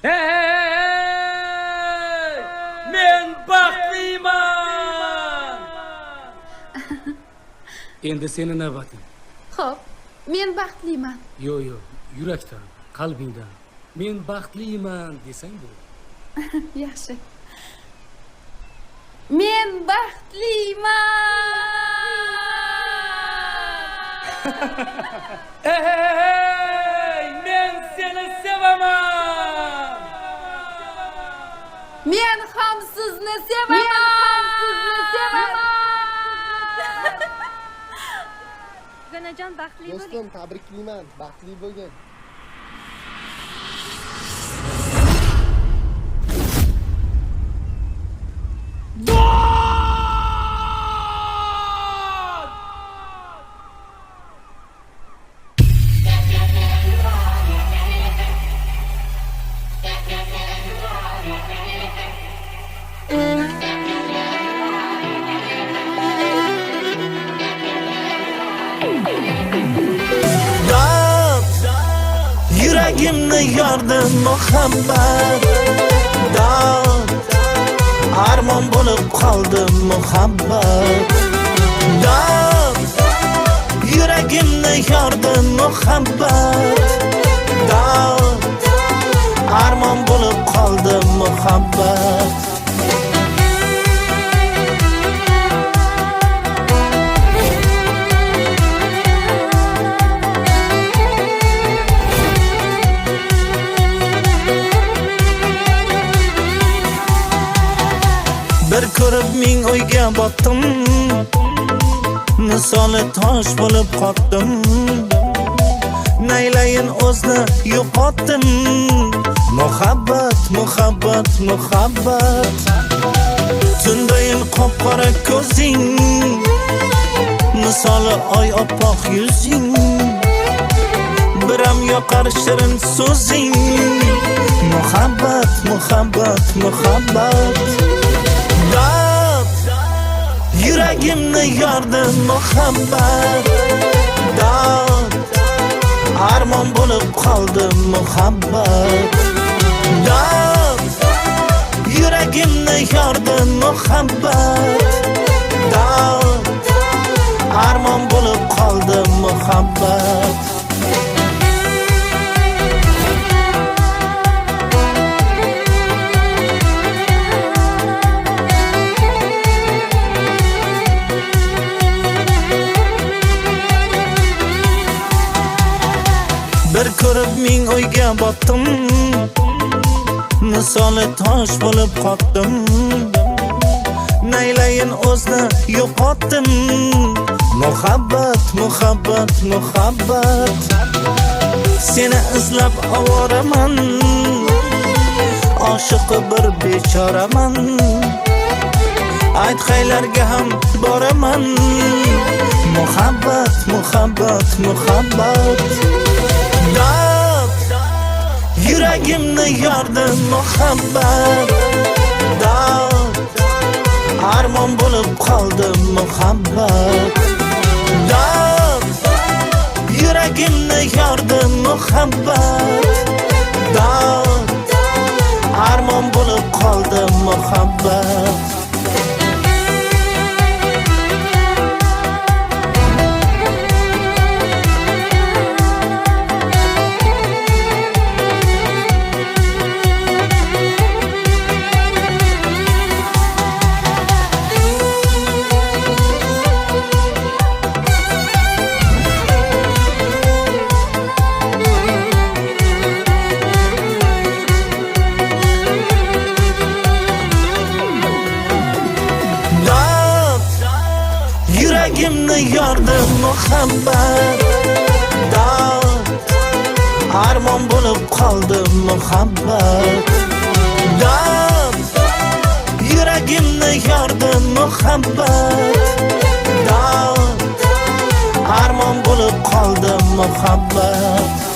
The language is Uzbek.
Hey! Men baxtliman! Endi seni navbating. Xo'p, men baxtliman. Yo'q, yurakdan, qalbingdan. Men baxtliman desang bu. Yaxshi. Men baxtliman. Hey! Men seni sevaman! Men ham sizni sevaman. Ganajon baxtli bo'ling. Do'stim, tabriklayman. Baxtli bo'lgin. Yuragimni yordi muhabbat dod armon bo'lib qoldi muhabbat dod yuragimni yordi muhabbat dod armon bo'lib qoldi muhabbat bir ko'rib ming o'yga botdim misoli tosh bo'lib qotdim naylayin o'zni yo'qotdim muhabbat muhabbat muhabbat tundayin qop-qora ko'zing misoli oy oppoq yuzing biram yoqar shirin so'zing muhabbat muhabbat muhabbat yuragimni yordi muhabbat dod armon bo'lib qoldi muhabbat dod yuragimni yordi muhabbat dod armon bo'lib qoldi muhabbat bir ko'rib ming o'yga botdim misoli tosh bo'lib qotdim naylayin o'zni yo'qotdim muhabbat muhabbat muhabbat seni izlab ovoraman oshiqi bir bechoraman aytqaylarga ham boraman muhabbat muhabbat muhabbat dod yuragimni yordi muhabbat dod armon bo'lib qoldi muhabbat dod yuragimni yordi muhabbat dod armon bo'lib qoldi muhabbat yuragimni yordi muhabbat dod armon bo'lib qoldi muhabbat dod yuragimni yordi muhabbat dod armon bo'lib qoldi muhabbat